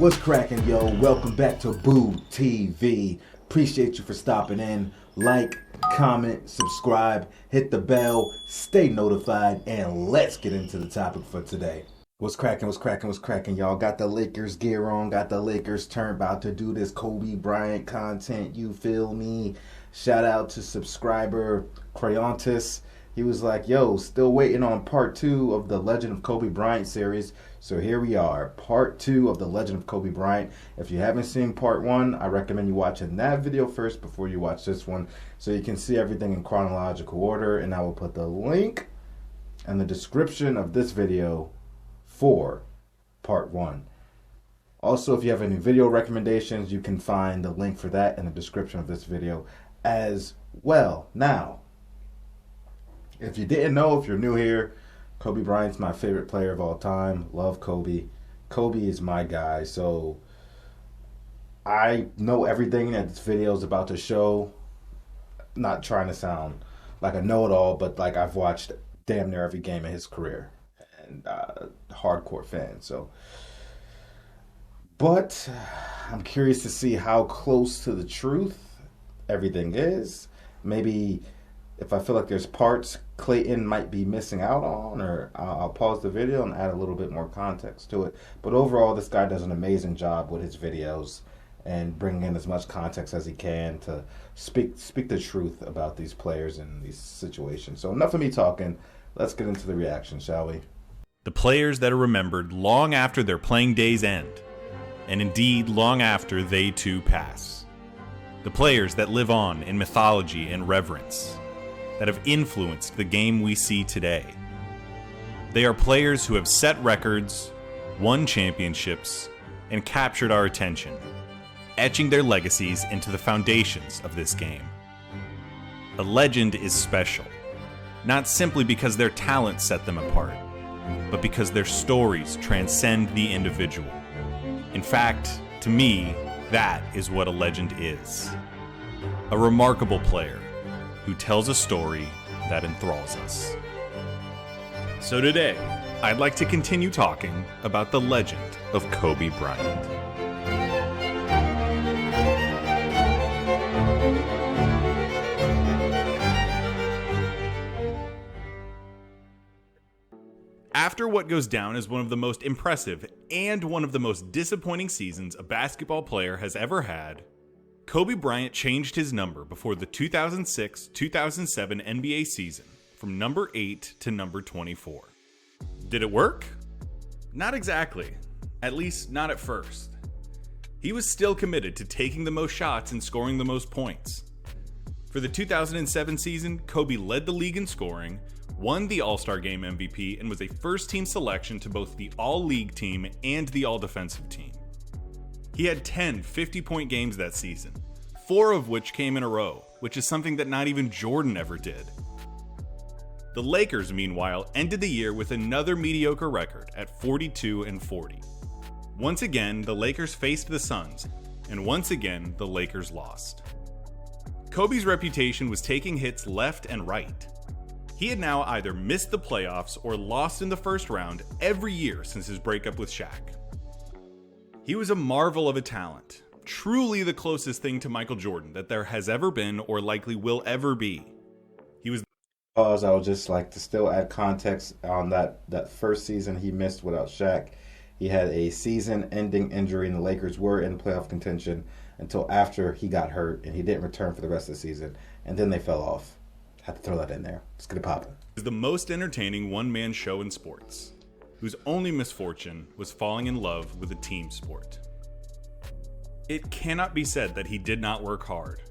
What's cracking, yo? Welcome back to Boo TV. Appreciate you for stopping in. Like, comment, subscribe, hit the bell, stay notified, and let's get into the topic for today. What's cracking, y'all? Got the Lakers gear on, got the Lakers turn, about to do this Kobe Bryant content, you feel me? Shout out to subscriber Crayontis. He was like, yo, still waiting on part 2 of the Legend of Kobe Bryant series. So here we are, part 2 of the Legend of Kobe Bryant. If you haven't seen part 1, I recommend you watching that video first before you watch this one, so you can see everything in chronological order. And I will put the link in the description of this video for part 1. Also, if you have any video recommendations, you can find the link for that in the description of this video as well. Now, if you didn't know, if you're new here, Kobe Bryant's my favorite player of all time. Love Kobe. Kobe is my guy. So I know everything that this video is about to show. Not trying to sound like a know-it-all, but like I've watched damn near every game of his career. And hardcore fan. So, but I'm curious to see how close to the truth everything is. Maybe if I feel like there's parts Clayton might be missing out on, or I'll pause the video and add a little bit more context to it. But overall, this guy does an amazing job with his videos and bringing in as much context as he can to speak the truth about these players and these situations. So enough of me talking. Let's get into the reaction, shall we? The players that are remembered long after their playing days end, and indeed long after they too pass. The players that live on in mythology and reverence, that have influenced the game we see today. They are players who have set records, won championships, and captured our attention, etching their legacies into the foundations of this game. A legend is special, not simply because their talent set them apart, but because their stories transcend the individual. In fact, to me, that is what a legend is. A remarkable player who tells a story that enthralls us. So today, I'd like to continue talking about the legend of Kobe Bryant. After what goes down as one of the most impressive and one of the most disappointing seasons a basketball player has ever had, Kobe Bryant changed his number before the 2006-2007 NBA season from number 8 to number 24. Did it work? Not exactly, at least not at first. He was still committed to taking the most shots and scoring the most points. For the 2007 season, Kobe led the league in scoring, won the All-Star Game MVP, and was a first-team selection to both the All-League team and the All-Defensive team. He had 10 50-point games that season, 4 of which came in a row, which is something that not even Jordan ever did. The Lakers, meanwhile, ended the year with another mediocre record at 42-40. Once again, the Lakers faced the Suns, and once again, the Lakers lost. Kobe's reputation was taking hits left and right. He had now either missed the playoffs or lost in the first round every year since his breakup with Shaq. He was a marvel of a talent, truly the closest thing to Michael Jordan that there has ever been or likely will ever be. He was. I would just like to still add context on that first season he missed without Shaq. He had a season-ending injury, and the Lakers were in playoff contention until after he got hurt, and he didn't return for the rest of the season, and then they fell off. Had to throw that in there. Let's get it popping. Was the most entertaining one-man show in sports, whose only misfortune was falling in love with a team sport. It cannot be said that he did not work hard.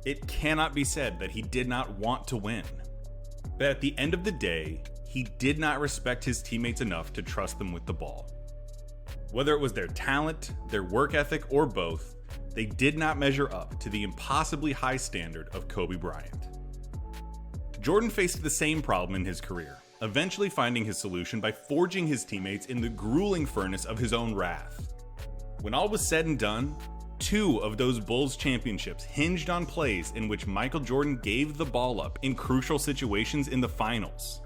It cannot be said that he did not want to win. But at the end of the day, he did not respect his teammates enough to trust them with the ball. Whether it was their talent, their work ethic, or both, they did not measure up to the impossibly high standard of Kobe Bryant. Jordan faced the same problem in his career, eventually finding his solution by forging his teammates in the grueling furnace of his own wrath. When all was said and done, 2 of those Bulls championships hinged on plays in which Michael Jordan gave the ball up in crucial situations in the finals.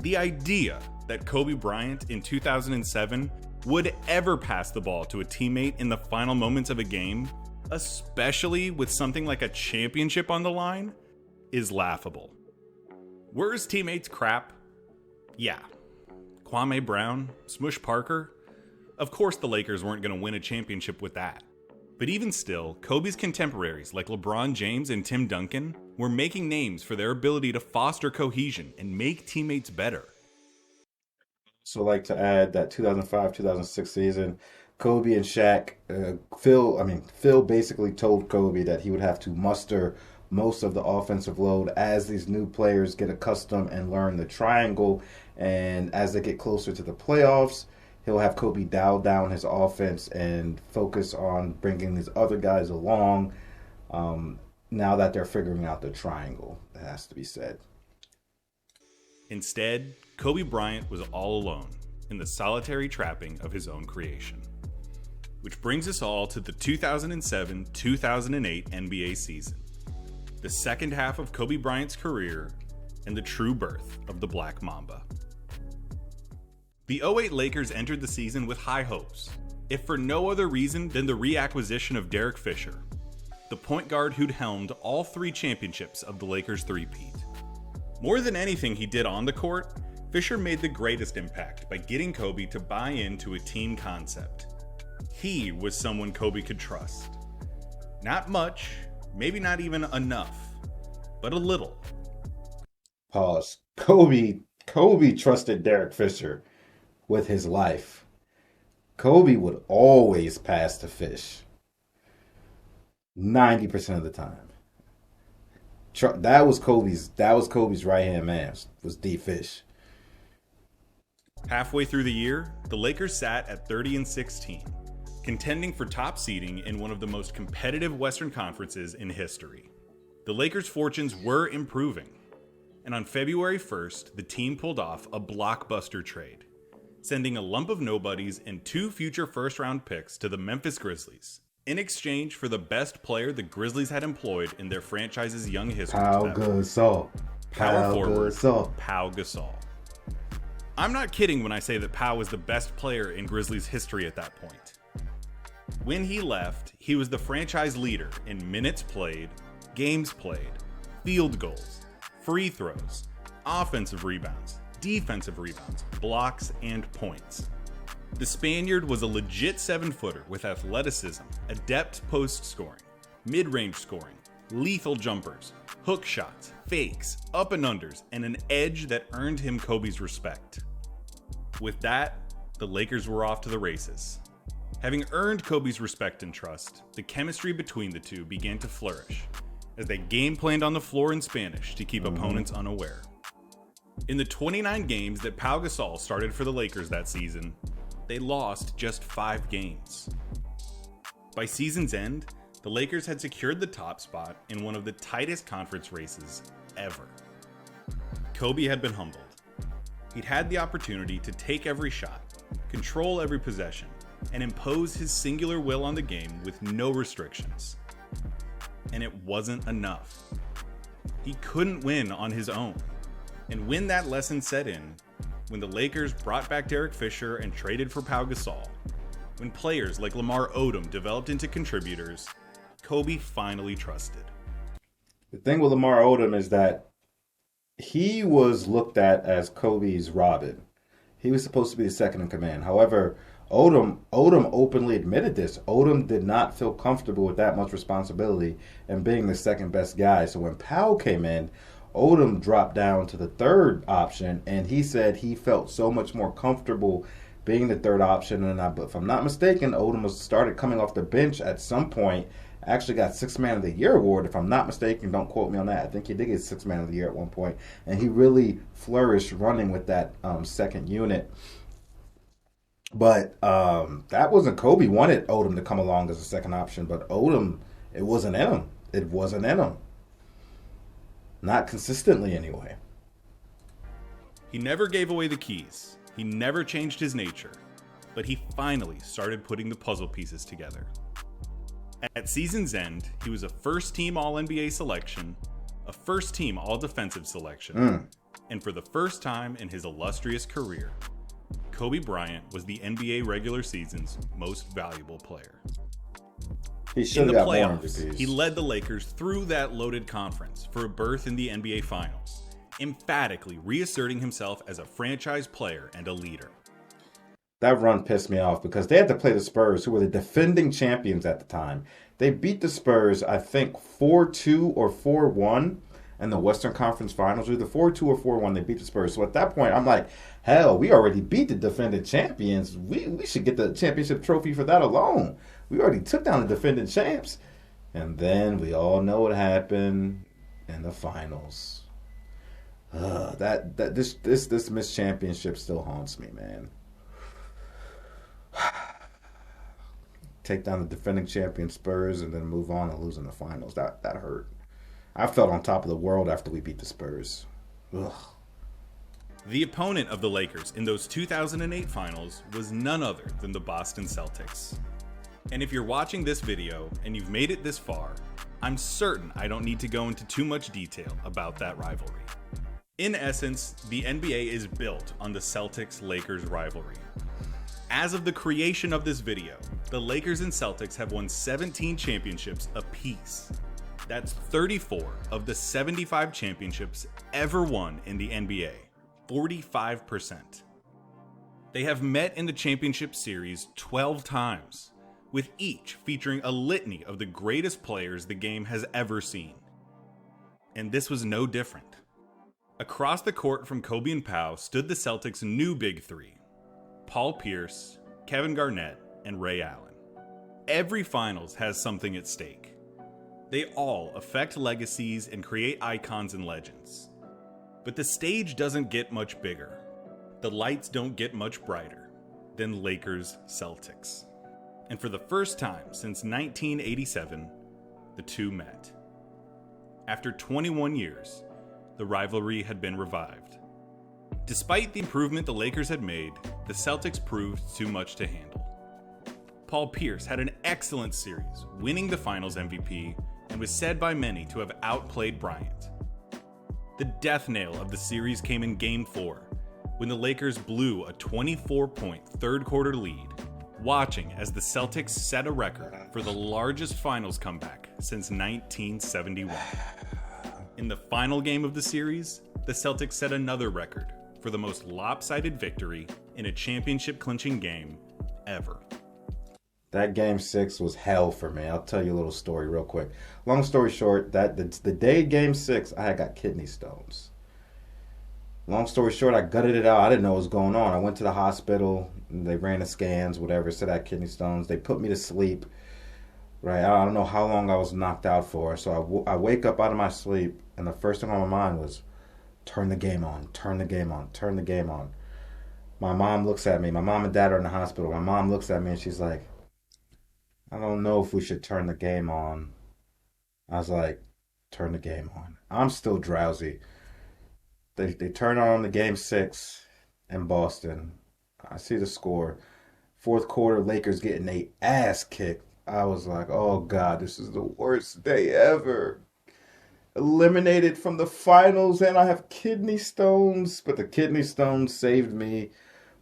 The idea that Kobe Bryant in 2007 would ever pass the ball to a teammate in the final moments of a game, especially with something like a championship on the line, is laughable. Were his teammates crap? Yeah. Kwame Brown, Smush Parker? Of course the Lakers weren't going to win a championship with that. But even still, Kobe's contemporaries like LeBron James and Tim Duncan were making names for their ability to foster cohesion and make teammates better. So like to add that 2005-2006 season, Kobe and Shaq, Phil basically told Kobe that he would have to muster most of the offensive load as these new players get accustomed and learn the triangle. And as they get closer to the playoffs, he'll have Kobe dial down his offense and focus on bringing these other guys along now that they're figuring out the triangle. That has to be said. Instead, Kobe Bryant was all alone in the solitary trapping of his own creation. Which brings us all to the 2007-2008 NBA season, the second half of Kobe Bryant's career and the true birth of the Black Mamba. The 2008 Lakers entered the season with high hopes, if for no other reason than the reacquisition of Derek Fisher, the point guard who'd helmed all 3 championships of the Lakers three-peat. More than anything he did on the court, Fisher made the greatest impact by getting Kobe to buy into a team concept. He was someone Kobe could trust. Not much, maybe not even enough, but a little. Pause. Kobe trusted Derek Fisher with his life. Kobe would always pass the fish. 90% of the time. That was Kobe's right-hand man, was D Fish. Halfway through the year, the Lakers sat at 30-16, contending for top seeding in one of the most competitive Western Conferences in history. The Lakers' fortunes were improving, and on February 1st, the team pulled off a blockbuster trade, sending a lump of nobodies and 2 future first-round picks to the Memphis Grizzlies, in exchange for the best player the Grizzlies had employed in their franchise's young history. Power forward, Pau Gasol. I'm not kidding when I say that Pau was the best player in Grizzlies history at that point. When he left, he was the franchise leader in minutes played, games played, field goals, free throws, offensive rebounds, defensive rebounds, blocks, and points. The Spaniard was a legit 7-footer with athleticism, adept post scoring, mid-range scoring, lethal jumpers, hook shots, fakes, up and unders, and an edge that earned him Kobe's respect. With that, the Lakers were off to the races. Having earned Kobe's respect and trust, the chemistry between the two began to flourish as they game planned on the floor in Spanish to keep opponents unaware. In the 29 games that Pau Gasol started for the Lakers that season, they lost just 5 games. By season's end, the Lakers had secured the top spot in one of the tightest conference races ever. Kobe had been humbled. He'd had the opportunity to take every shot, control every possession, and impose his singular will on the game with no restrictions. And it wasn't enough. He couldn't win on his own. And when that lesson set in, when the Lakers brought back Derek Fisher and traded for Pau Gasol, when players like Lamar Odom developed into contributors, Kobe finally trusted. The thing with Lamar Odom is that he was looked at as Kobe's Robin. He was supposed to be the second in command. However, Odom openly admitted this. Odom did not feel comfortable with that much responsibility and being the second best guy. So when Pau came in, Odom dropped down to the third option, and he said he felt so much more comfortable being the third option. And if I'm not mistaken, Odom started coming off the bench at some point. Actually got Sixth Man of the Year award, if I'm not mistaken. Don't quote me on that. I think he did get Sixth Man of the Year at one point, and he really flourished running with that second unit. But that wasn't Kobe wanted Odom to come along as a second option, but Odom, it wasn't in him. It wasn't in him. Not consistently, anyway. He never gave away the keys. He never changed his nature. But he finally started putting the puzzle pieces together. At season's end, he was a first-team All-NBA selection, a first-team All-Defensive selection, and for the first time in his illustrious career, Kobe Bryant was the NBA regular season's most valuable player. He should In have the got more playoffs, MVPs. he led the Lakers through that loaded conference for a berth in the NBA Finals, emphatically reasserting himself as a franchise player and a leader. That run pissed me off because they had to play the Spurs, who were the defending champions at the time. They beat the Spurs, I think, 4-2 or 4-1 in the Western Conference Finals. Either 4-2 or 4-1, they beat the Spurs. So at that point, I'm like, hell, we already beat the defending champions. We should get the championship trophy for that alone. We already took down the defending champs. And then we all know what happened in the finals. This missed championship still haunts me, man. Take down the defending champion Spurs and then move on and lose in the finals. That hurt. I felt on top of the world after we beat the Spurs. Ugh. The opponent of the Lakers in those 2008 finals was none other than the Boston Celtics. And if you're watching this video and you've made it this far, I'm certain I don't need to go into too much detail about that rivalry. In essence, the NBA is built on the Celtics-Lakers rivalry. As of the creation of this video, the Lakers and Celtics have won 17 championships apiece. That's 34 of the 75 championships ever won in the NBA, 45%. They have met in the championship series 12 times, with each featuring a litany of the greatest players the game has ever seen. And this was no different. Across the court from Kobe and Pau stood the Celtics' new big three: Paul Pierce, Kevin Garnett, and Ray Allen. Every finals has something at stake. They all affect legacies and create icons and legends. But the stage doesn't get much bigger. The lights don't get much brighter than Lakers-Celtics. And for the first time since 1987, the two met. After 21 years, the rivalry had been revived. Despite the improvement the Lakers had made, the Celtics proved too much to handle. Paul Pierce had an excellent series, winning the Finals MVP, and was said by many to have outplayed Bryant. The death nail of the series came in Game 4, when the Lakers blew a 24-point third-quarter lead, watching as the Celtics set a record for the largest Finals comeback since 1971. In the final game of the series, the Celtics set another record for the most lopsided victory in a championship-clinching game ever. That game 6 was hell for me. I'll tell you a little story real quick. Long story short, the day game 6, I had got kidney stones. Long story short, I gutted it out. I didn't know what was going on. I went to the hospital. They ran the scans, whatever, said I had kidney stones. They put me to sleep. Right, I don't know how long I was knocked out for. So I wake up out of my sleep, and the first thing on my mind was, turn the game on, turn the game on, turn the game on. My mom looks at me. My mom and dad are in the hospital. My mom looks at me, and she's like, I don't know if we should turn the game on. I was like, turn the game on. I'm still drowsy. They turn on the game 6 in Boston. I see the score. Fourth quarter, Lakers getting their ass kicked. I was like, oh God, this is the worst day ever. Eliminated from the finals, and I have kidney stones. But the kidney stones saved me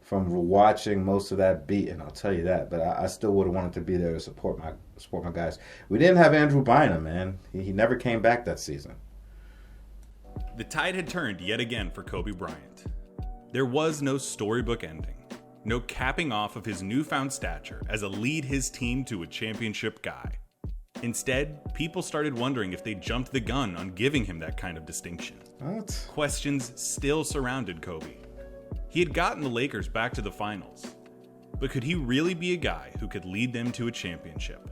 from watching most of that beating, I'll tell you that. But I still would have wanted to be there to support my guys. We didn't have Andrew Bynum, man. He never came back that season. The tide had turned yet again for Kobe Bryant. There was no storybook ending, no capping off of his newfound stature as a lead his team to a championship guy. Instead, people started wondering if they jumped the gun on giving him that kind of distinction. What? Questions still surrounded Kobe. He had gotten the Lakers back to the finals, but could he really be a guy who could lead them to a championship?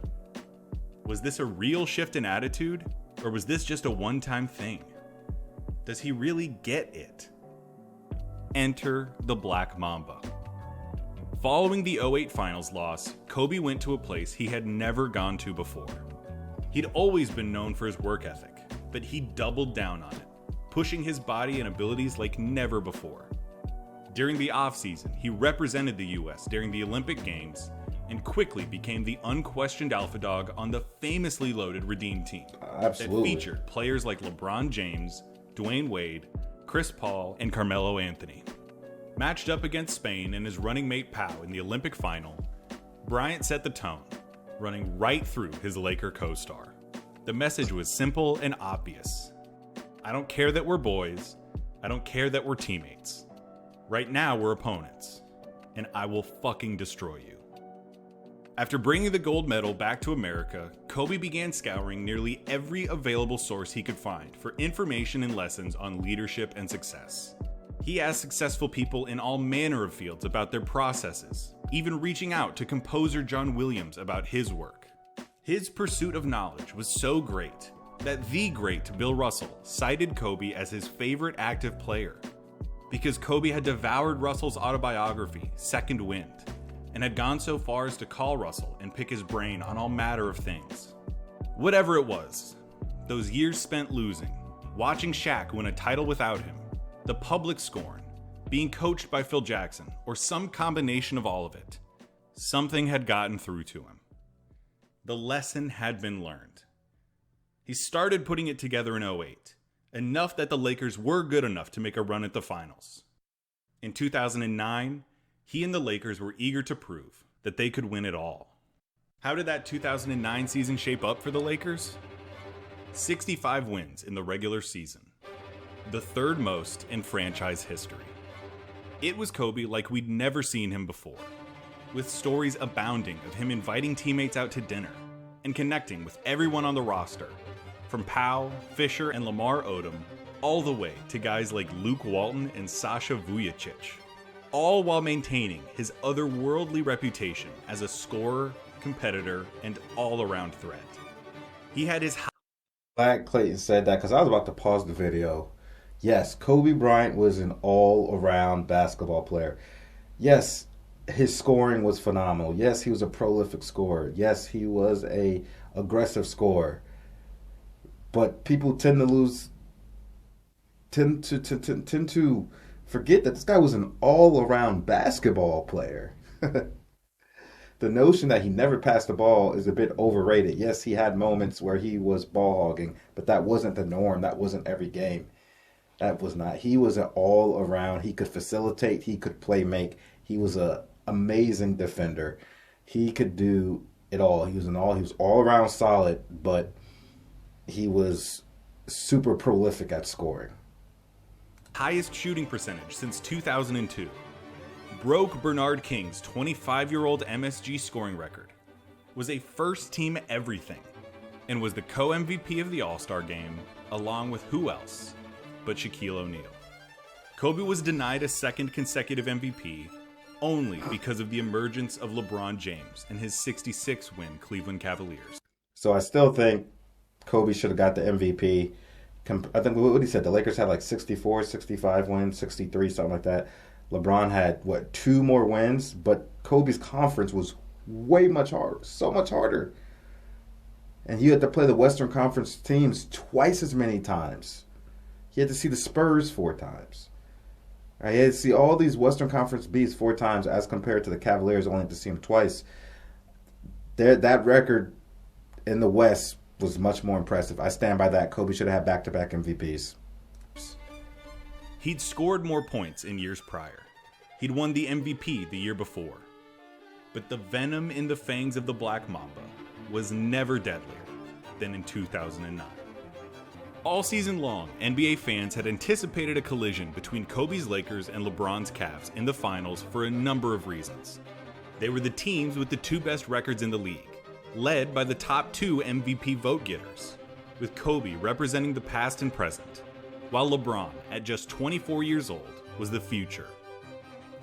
Was this a real shift in attitude, or was this just a one-time thing? Does he really get it? Enter the Black Mamba. Following the 2008 finals loss, Kobe went to a place he had never gone to before. He'd always been known for his work ethic, but he doubled down on it, pushing his body and abilities like never before. During the offseason, he represented the US during the Olympic Games and quickly became the unquestioned alpha dog on the famously loaded Redeem team. Absolutely. That featured players like LeBron James, Dwayne Wade, Chris Paul, and Carmelo Anthony. Matched up against Spain and his running mate Pau in the Olympic final, Bryant set the tone, running right through his Laker co-star. The message was simple and obvious. I don't care that we're boys. I don't care that we're teammates. Right now we're opponents, and I will fucking destroy you. After bringing the gold medal back to America, Kobe began scouring nearly every available source he could find for information and lessons on leadership and success. He asked successful people in all manner of fields about their processes, even reaching out to composer John Williams about his work. His pursuit of knowledge was so great that the great Bill Russell cited Kobe as his favorite active player, because Kobe had devoured Russell's autobiography, Second Wind, and had gone so far as to call Russell and pick his brain on all matter of things. Whatever it was, those years spent losing, watching Shaq win a title without him, the public scorn, being coached by Phil Jackson, or some combination of all of it, something had gotten through to him. The lesson had been learned. He started putting it together in 2008, enough that the Lakers were good enough to make a run at the finals. In 2009, he and the Lakers were eager to prove that they could win it all. How did that 2009 season shape up for the Lakers? 65 wins in the regular season, the third most in franchise history. It was Kobe like we'd never seen him before, with stories abounding of him inviting teammates out to dinner and connecting with everyone on the roster, from Pau, Fisher, and Lamar Odom, all the way to guys like Luke Walton and Sasha Vujacic, all while maintaining his otherworldly reputation as a scorer, competitor, and all-around threat. He had his Glad Clayton said that because I was about to pause the video. Yes, Kobe Bryant was an all-around basketball player. Yes, his scoring was phenomenal. Yes, he was a prolific scorer. Yes, he was a aggressive scorer. But people tend to forget that this guy was an all-around basketball player. The notion that he never passed the ball is a bit overrated. Yes, he had moments where he was ball hogging, but that wasn't the norm. That wasn't every game. That was not. He was an all-around. He could facilitate. He could play make. He was an amazing defender. He could do it all. He was all-around solid, but he was super prolific at scoring. highest shooting percentage since 2002, broke Bernard King's 25-year-old MSG scoring record, was a first-team everything, and was the co-MVP of the All-Star Game, along with who else but Shaquille O'Neal. Kobe was denied a second consecutive MVP only because of the emergence of LeBron James and his 66-win Cleveland Cavaliers. So I still think Kobe should have got the MVP. I think what he said, the Lakers had like 64, 65 wins, 63, something like that. LeBron had, 2 more wins? But Kobe's conference was way much harder, so much harder. And he had to play the Western Conference teams twice as many times. He had to see the Spurs 4 times. He had to see all these Western Conference beats 4 times as compared to the Cavaliers only to see them twice. That record in the West was much more impressive. I stand by that. Kobe should have had back-to-back MVPs. He'd scored more points in years prior. He'd won the MVP the year before. But the venom in the fangs of the Black Mamba was never deadlier than in 2009. All season long, NBA fans had anticipated a collision between Kobe's Lakers and LeBron's Cavs in the finals for a number of reasons. They were the teams with the 2 best records in the league, led by the top 2 MVP vote getters, with Kobe representing the past and present, while LeBron, at just 24 years old, was the future.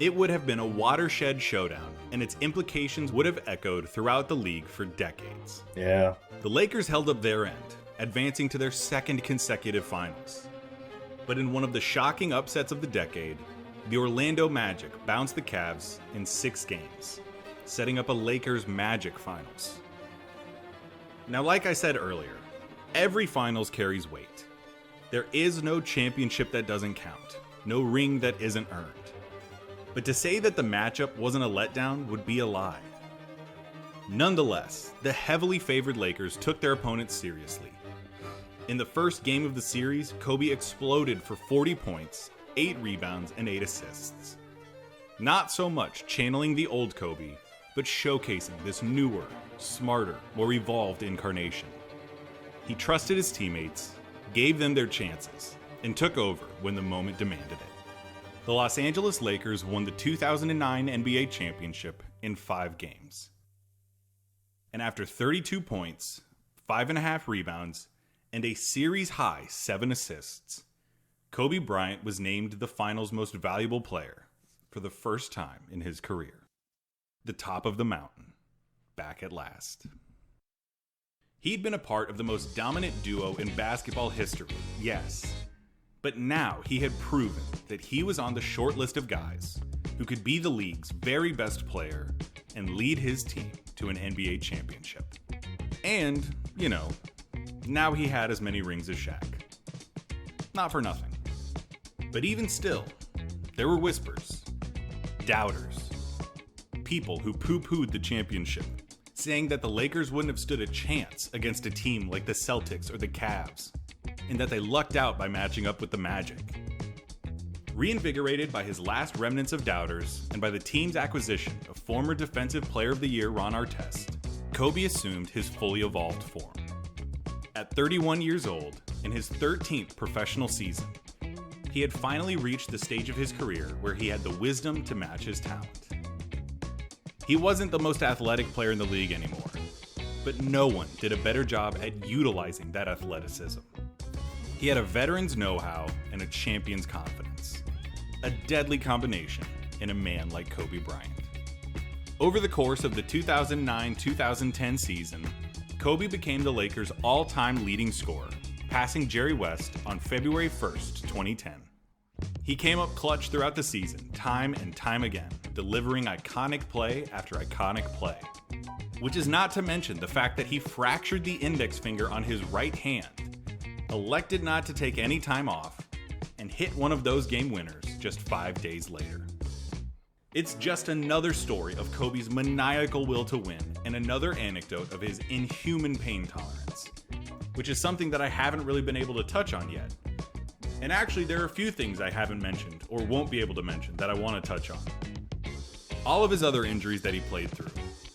It would have been a watershed showdown, and its implications would have echoed throughout the league for decades. Yeah. The Lakers held up their end, advancing to their 2nd consecutive finals. But in one of the shocking upsets of the decade, the Orlando Magic bounced the Cavs in 6 games, setting up a Lakers Magic finals. Now, like I said earlier, every finals carries weight. There is no championship that doesn't count, no ring that isn't earned. But to say that the matchup wasn't a letdown would be a lie. Nonetheless, the heavily favored Lakers took their opponents seriously. In the first game of the series, Kobe exploded for 40 points, 8 rebounds, and 8 assists. Not so much channeling the old Kobe, but showcasing this newer, smarter, more evolved incarnation. He trusted his teammates, gave them their chances, and took over when the moment demanded it. The Los Angeles Lakers won the 2009 NBA championship in 5 games. And after 32 points, 5.5 rebounds, and a series-high 7 assists, Kobe Bryant was named the finals most valuable player for the first time in his career. The top of the mountain, back at last. He'd been a part of the most dominant duo in basketball history, yes. But now he had proven that he was on the short list of guys who could be the league's very best player and lead his team to an NBA championship. And, now he had as many rings as Shaq. Not for nothing. But even still, there were whispers, doubters, people who poo-pooed the championship, saying that the Lakers wouldn't have stood a chance against a team like the Celtics or the Cavs, and that they lucked out by matching up with the Magic. Reinvigorated by his last remnants of doubters and by the team's acquisition of former Defensive Player of the Year Ron Artest, Kobe assumed his fully evolved form. At 31 years old, in his 13th professional season, he had finally reached the stage of his career where he had the wisdom to match his talent. He wasn't the most athletic player in the league anymore, but no one did a better job at utilizing that athleticism. He had a veteran's know-how and a champion's confidence. A deadly combination in a man like Kobe Bryant. Over the course of the 2009-2010 season, Kobe became the Lakers' all-time leading scorer, passing Jerry West on February 1st, 2010. He came up clutch throughout the season, time and time again, delivering iconic play after iconic play. Which is not to mention the fact that he fractured the index finger on his right hand, elected not to take any time off, and hit one of those game winners just 5 days later. It's just another story of Kobe's maniacal will to win and another anecdote of his inhuman pain tolerance, which is something that I haven't really been able to touch on yet. And actually, there are a few things I haven't mentioned or won't be able to mention that I want to touch on. All of his other injuries that he played through,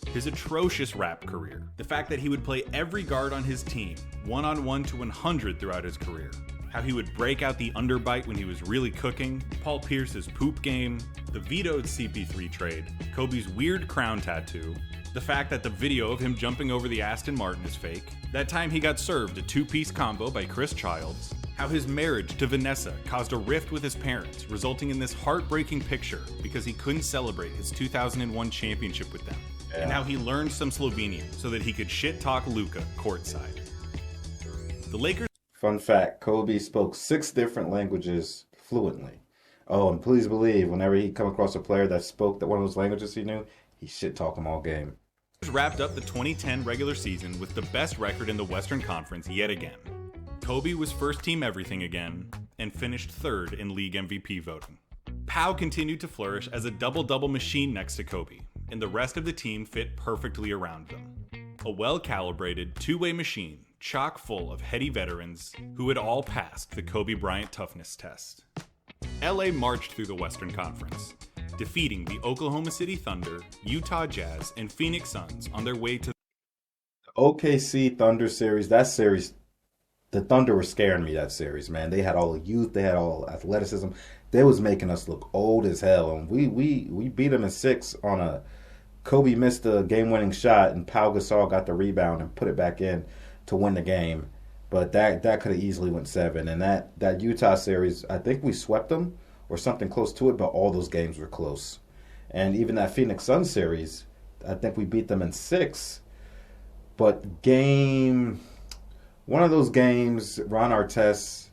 his atrocious rap career, the fact that he would play every guard on his team, 1-on-1 to 100 throughout his career, how he would break out the underbite when he was really cooking, Paul Pierce's poop game, the vetoed CP3 trade, Kobe's weird crown tattoo, the fact that the video of him jumping over the Aston Martin is fake, that time he got served a 2-piece combo by Chris Childs, how his marriage to Vanessa caused a rift with his parents, resulting in this heartbreaking picture because he couldn't celebrate his 2001 championship with them, and how he learned some Slovenian so that he could shit-talk Luka courtside. The Lakers... Fun fact, Kobe spoke 6 different languages fluently. Oh, and please believe, whenever he come across a player that spoke one of those languages he knew, he shit-talk him all game. Wrapped up the 2010 regular season with the best record in the Western Conference yet again. Kobe was first team everything again, and finished 3rd in league MVP voting. Pau continued to flourish as a double-double machine next to Kobe, and the rest of the team fit perfectly around them. A well-calibrated, two-way machine, chock full of heady veterans who had all passed the Kobe Bryant toughness test. LA marched through the Western Conference, defeating the Oklahoma City Thunder, Utah Jazz, and Phoenix Suns on their way to the OKC Thunder series. That series, the Thunder were scaring me, that series, man. They had all the youth, they had all the athleticism. They was making us look old as hell. And we beat them in 6 on a... Kobe missed a game-winning shot, and Pau Gasol got the rebound and put it back in to win the game. But that could have easily went 7. And that Utah series, I think we swept them or something close to it, but all those games were close. And even that Phoenix Suns series, I think we beat them in 6. But one of those games, Ron Artest,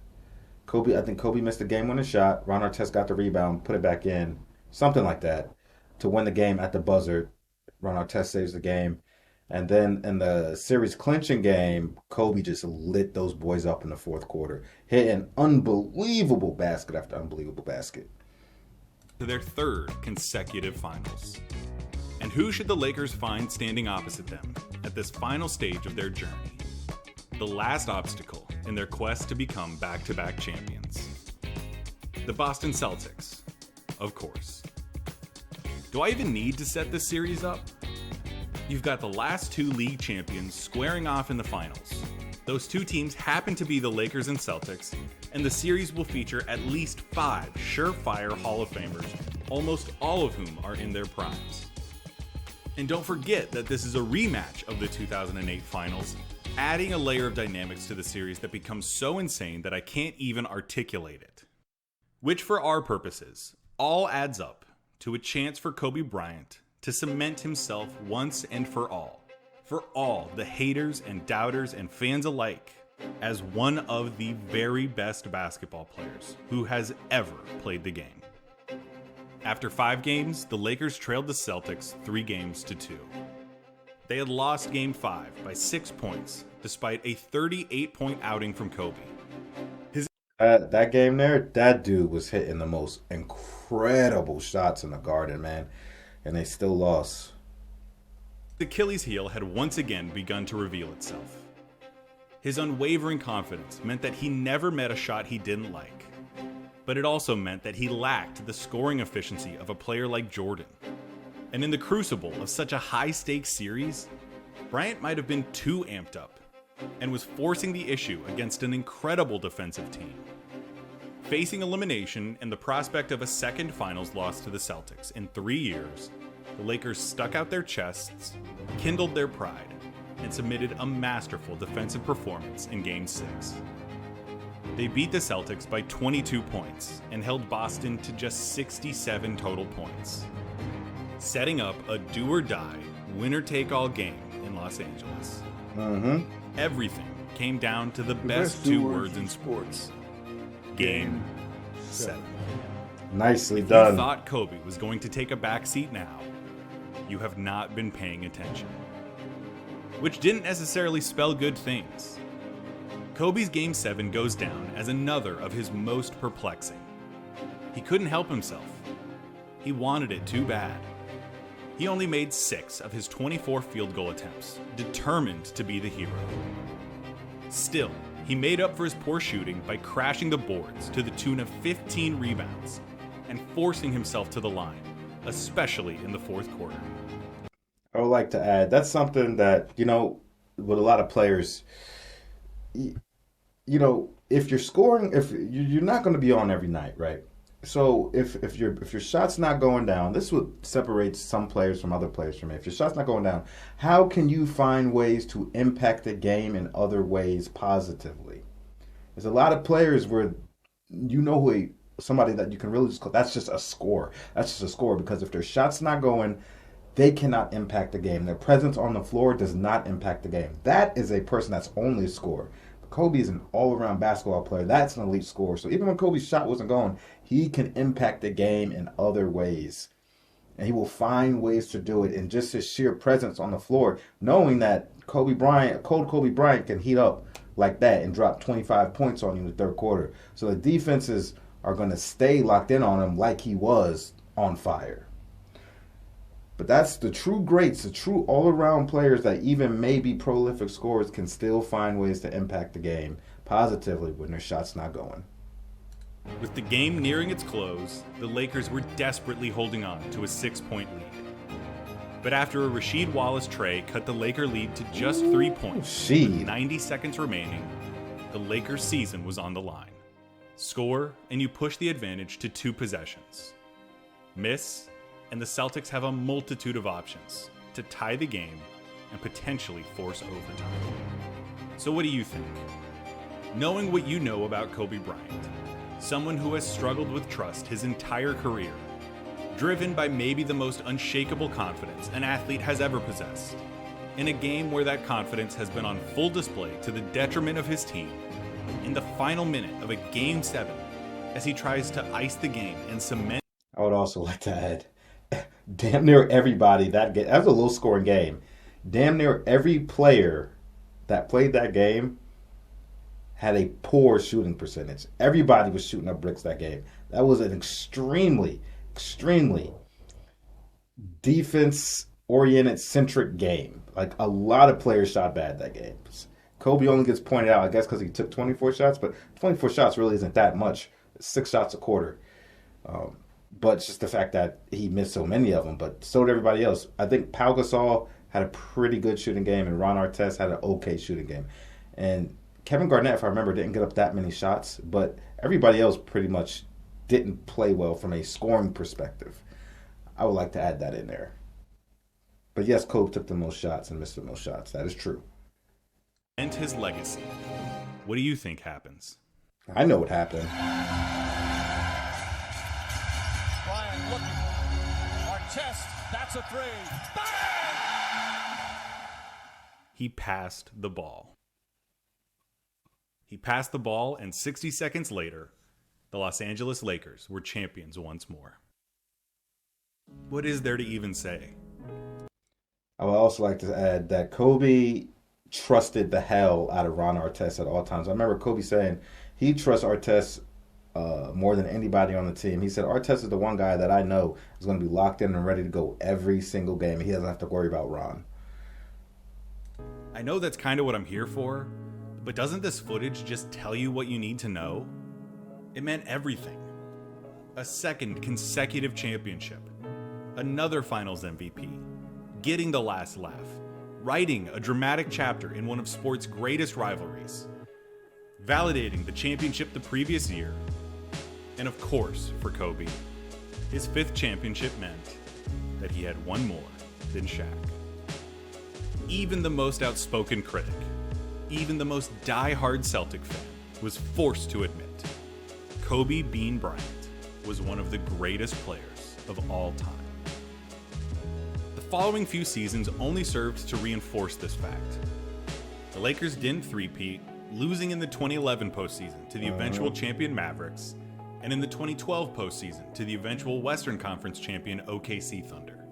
I think Kobe missed a game-winning shot. Ron Artest got the rebound, put it back in, something like that, to win the game at the buzzer. Ron Artest saves the game. And then in the series clinching game, Kobe just lit those boys up in the 4th quarter, hitting unbelievable basket after unbelievable basket. To their 3rd consecutive finals. And who should the Lakers find standing opposite them at this final stage of their journey? The last obstacle in their quest to become back-to-back champions. The Boston Celtics, of course. Do I even need to set this series up? You've got the last two league champions squaring off in the finals. Those two teams happen to be the Lakers and Celtics, and the series will feature at least 5 surefire Hall of Famers, almost all of whom are in their primes. And don't forget that this is a rematch of the 2008 finals, adding a layer of dynamics to the series that becomes so insane that I can't even articulate it. Which, for our purposes, all adds up to a chance for Kobe Bryant to cement himself once and for all the haters and doubters and fans alike, as one of the very best basketball players who has ever played the game. After 5 games, the Lakers trailed the Celtics 3-2. They had lost Game 5 by 6 points, despite a 38-point outing from Kobe. That game there, that dude was hitting the most incredible shots in the Garden, man. And they still lost. The Achilles heel had once again begun to reveal itself. His unwavering confidence meant that he never met a shot he didn't like. But it also meant that he lacked the scoring efficiency of a player like Jordan. And in the crucible of such a high-stakes series, Bryant might have been too amped up and was forcing the issue against an incredible defensive team. Facing elimination and the prospect of a second finals loss to the Celtics in 3 years, the Lakers stuck out their chests, kindled their pride, and submitted a masterful defensive performance in Game 6. They beat the Celtics by 22 points and held Boston to just 67 total points, setting up a do-or-die, winner-take-all game in Los Angeles. Everything came down to the best 2 words in sports. Game 7. Nicely If done. you thought Kobe was going to take a backseat now, you have not been paying attention. Which didn't necessarily spell good things. Kobe's Game 7 goes down as another of his most perplexing. He couldn't help himself. He wanted it too bad. He only made 6 of his 24 field goal attempts, determined to be the hero. Still, he made up for his poor shooting by crashing the boards to the tune of 15 rebounds and forcing himself to the line, especially in the fourth quarter. I would like to add, that's something that, with a lot of players, if you're scoring, if you're not going to be on every night, right? So if your shot's not going down, this would separate some players from other players from me. If your shot's not going down, how can you find ways to impact the game in other ways positively? There's a lot of players where somebody that you can really just call, that's just a score. That's just a score, because if their shot's not going, they cannot impact the game. Their presence on the floor does not impact the game. That is a person that's only a scorer. Kobe is an all-around basketball player. That's an elite scorer. So even when Kobe's shot wasn't going, he can impact the game in other ways. And he will find ways to do it in just his sheer presence on the floor, knowing that cold Kobe Bryant can heat up like that and drop 25 points on you in the third quarter. So the defenses are going to stay locked in on him like he was on fire. But that's the true greats, the true all-around players that even maybe prolific scorers can still find ways to impact the game positively when their shot's not going. With the game nearing its close, the Lakers were desperately holding on to a 6-point lead. But after a Rasheed Wallace tray cut the Laker lead to just 3 points, with 90 seconds remaining, the Lakers' season was on the line. Score, and you push the advantage to 2 possessions. Miss, and the Celtics have a multitude of options to tie the game and potentially force overtime. So what do you think? Knowing what you know about Kobe Bryant, someone who has struggled with trust his entire career, driven by maybe the most unshakable confidence an athlete has ever possessed, in a game where that confidence has been on full display to the detriment of his team, in the final minute of a Game 7, as he tries to ice the game and cement. I would also like to add, damn near everybody that was a low-scoring game. Damn near every player that played that game had a poor shooting percentage. Everybody was shooting up bricks that game. That was an extremely defense-oriented centric game. Like, a lot of players shot bad that game. Kobe only gets pointed out, I guess, because he took 24 shots, but 24 shots really isn't that much. It's 6 shots a quarter. But just the fact that he missed so many of them, but so did everybody else. I think Pau Gasol had a pretty good shooting game, and Ron Artest had an okay shooting game. And Kevin Garnett, if I remember, didn't get up that many shots, but everybody else pretty much didn't play well from a scoring perspective. I would like to add that in there. But yes, Kobe took the most shots and missed the most shots. That is true. And his legacy. What do you think happens? I know what happened. Bryant looking. Artest, that's a three. Bang! He passed the ball. He passed the ball, and 60 seconds later, the Los Angeles Lakers were champions once more. What is there to even say? I would also like to add that Kobe trusted the hell out of Ron Artest at all times. I remember Kobe saying he trusts Artest more than anybody on the team. He said, Artest is the one guy that I know is going to be locked in and ready to go every single game. He doesn't have to worry about Ron. I know that's kind of what I'm here for, but doesn't this footage just tell you what you need to know? It meant everything. A second consecutive championship. Another Finals MVP. Getting the last laugh. Writing a dramatic chapter in one of sport's greatest rivalries. Validating the championship the previous year. And of course, for Kobe, his fifth championship meant that he had one more than Shaq. Even the most outspoken critic, even the most die-hard Celtic fan, was forced to admit Kobe Bean Bryant was one of the greatest players of all time. The following few seasons only served to reinforce this fact. The Lakers didn't three-peat, losing in the 2011 postseason to the eventual champion Mavericks, and in the 2012 postseason to the eventual Western Conference champion OKC Thunder.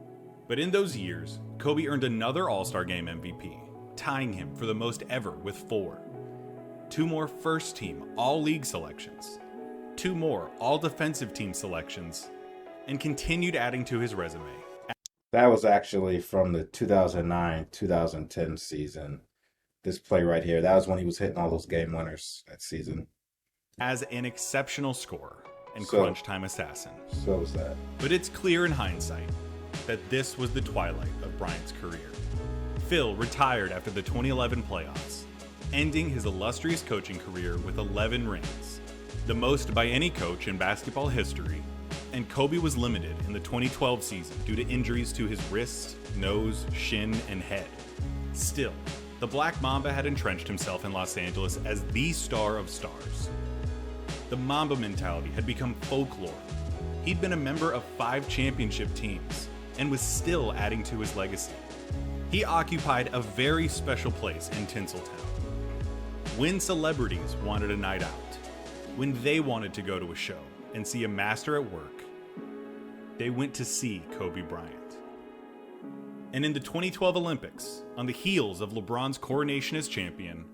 But in those years, Kobe earned another All-Star Game MVP, tying him for the most ever with 4. 2 more first-team All-League selections, 2 more All-Defensive Team selections, and continued adding to his resume. That was actually from the 2009-2010 season. This play right here, that was when he was hitting all those game winners that season. As an exceptional scorer and crunch time assassin. So was that. But it's clear in hindsight that this was the twilight of Bryant's career. Phil retired after the 2011 playoffs, ending his illustrious coaching career with 11 rings, the most by any coach in basketball history, and Kobe was limited in the 2012 season due to injuries to his wrist, nose, shin, and head. Still, the Black Mamba had entrenched himself in Los Angeles as the star of stars. The Mamba mentality had become folklore. He'd been a member of 5 championship teams and was still adding to his legacy. He occupied a very special place in Tinseltown. When celebrities wanted a night out, when they wanted to go to a show and see a master at work, they went to see Kobe Bryant. And in the 2012 Olympics, on the heels of LeBron's coronation as champion,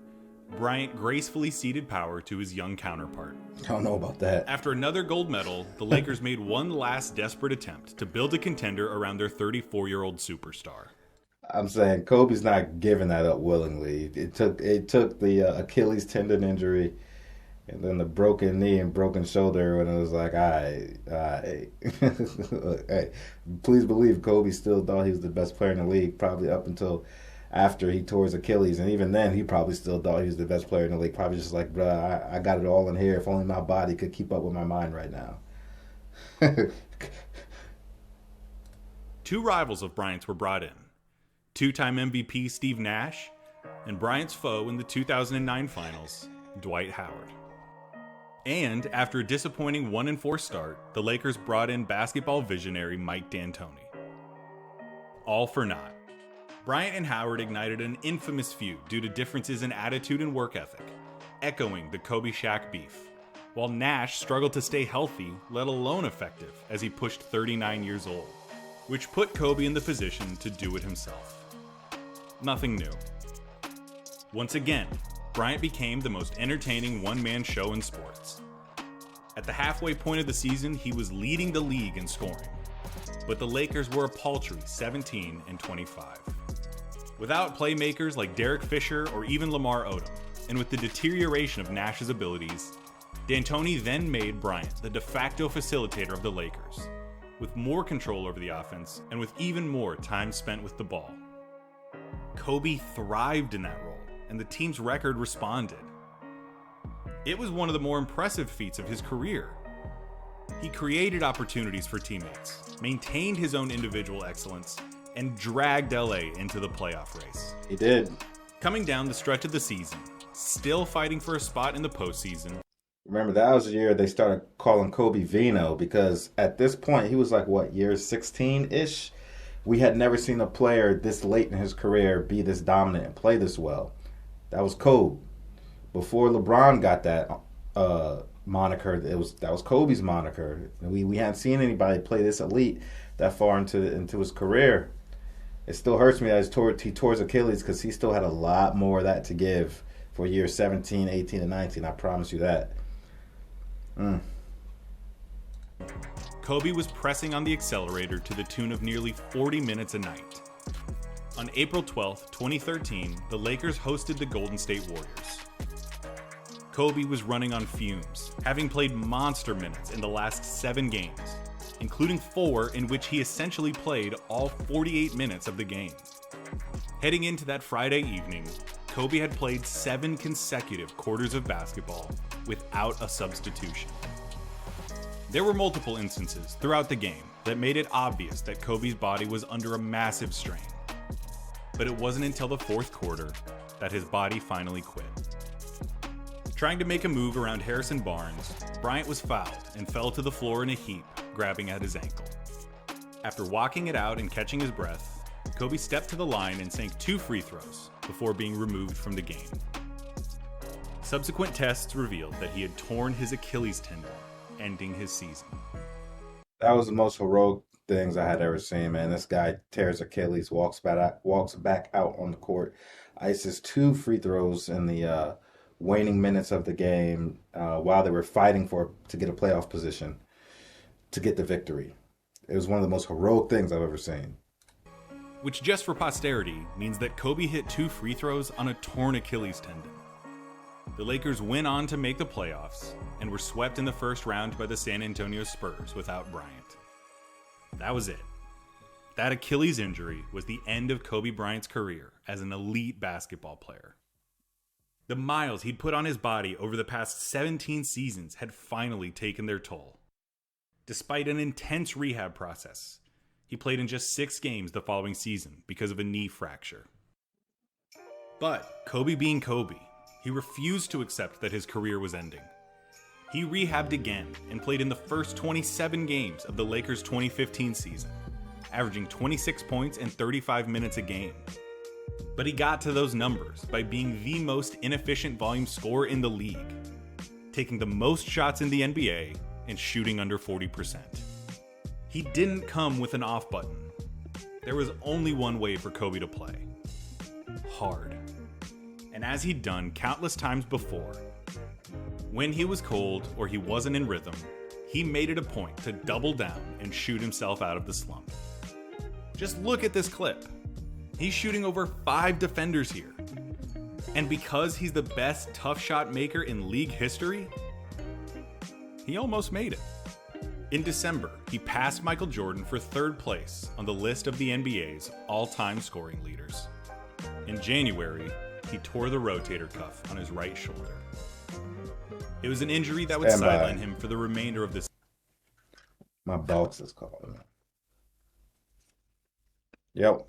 Bryant gracefully ceded power to his young counterpart. I don't know about that. After another gold medal, the Lakers made one last desperate attempt to build a contender around their 34-year-old superstar. I'm saying Kobe's not giving that up willingly. It took the Achilles tendon injury and then the broken knee and broken shoulder, and it was like, hey, please believe Kobe still thought he was the best player in the league, probably up until after he tore his Achilles, and even then he probably still thought he was the best player in the league. Probably just like, bruh, I got it all in here. If only my body could keep up with my mind right now. 2 rivals of Bryant's were brought in. 2-time MVP Steve Nash, and Bryant's foe in the 2009 finals, Dwight Howard. And after a disappointing 1-4 start, the Lakers brought in basketball visionary Mike D'Antoni. All for naught. Bryant and Howard ignited an infamous feud due to differences in attitude and work ethic, echoing the Kobe-Shaq beef, while Nash struggled to stay healthy, let alone effective, as he pushed 39 years old, which put Kobe in the position to do it himself. Nothing new. Once again, Bryant became the most entertaining one-man show in sports. At the halfway point of the season, he was leading the league in scoring, but the Lakers were a paltry 17-25. Without playmakers like Derek Fisher or even Lamar Odom, and with the deterioration of Nash's abilities, D'Antoni then made Bryant the de facto facilitator of the Lakers, with more control over the offense and with even more time spent with the ball. Kobe thrived in that role, and the team's record responded. It was one of the more impressive feats of his career. He created opportunities for teammates, maintained his own individual excellence, and dragged LA into the playoff race. He did. Coming down the stretch of the season, still fighting for a spot in the postseason. Remember, that was the year they started calling Kobe Vino, because at this point, he was like, what, year 16-ish? We had never seen a player this late in his career be this dominant and play this well. That was Kobe. Before LeBron got that moniker, that was Kobe's moniker. We hadn't seen anybody play this elite that far into his career. It still hurts me that he tore his Achilles, because he still had a lot more of that to give for years 17, 18, and 19. I promise you that. Kobe was pressing on the accelerator to the tune of nearly 40 minutes a night. On April 12, 2013, the Lakers hosted the Golden State Warriors. Kobe was running on fumes, having played monster minutes in the last 7 games, including 4 in which he essentially played all 48 minutes of the game. Heading into that Friday evening, Kobe had played 7 consecutive quarters of basketball without a substitution. There were multiple instances throughout the game that made it obvious that Kobe's body was under a massive strain. But it wasn't until the 4th quarter that his body finally quit. Trying to make a move around Harrison Barnes, Bryant was fouled and fell to the floor in a heap, grabbing at his ankle. After walking it out and catching his breath, Kobe stepped to the line and sank 2 free throws before being removed from the game. Subsequent tests revealed that he had torn his Achilles tendon, ending his season. That was the most heroic things I had ever seen, man. This guy tears Achilles, walks back out on the court, ices 2 free throws in the waning minutes of the game while they were fighting to get a playoff position to get the victory. It was one of the most heroic things I've ever seen. Which, just for posterity, means that Kobe hit 2 free throws on a torn Achilles tendon. The Lakers went on to make the playoffs and were swept in the first round by the San Antonio Spurs without Bryant. That was it. That Achilles injury was the end of Kobe Bryant's career as an elite basketball player. The miles he'd put on his body over the past 17 seasons had finally taken their toll. Despite an intense rehab process, he played in just 6 games the following season because of a knee fracture. But Kobe being Kobe, he refused to accept that his career was ending. He rehabbed again and played in the first 27 games of the Lakers' 2015 season, averaging 26 points and 35 minutes a game. But he got to those numbers by being the most inefficient volume scorer in the league, taking the most shots in the NBA and shooting under 40%. He didn't come with an off button. There was only one way for Kobe to play: hard. And as he'd done countless times before, when he was cold or he wasn't in rhythm, he made it a point to double down and shoot himself out of the slump. Just look at this clip. He's shooting over 5 defenders here. And because he's the best tough shot maker in league history, he almost made it. In December, he passed Michael Jordan for 3rd place on the list of the NBA's all-time scoring leaders. In January, he tore the rotator cuff on his right shoulder. It was an injury that would sideline him for the remainder of this. My boss is calling. Yep.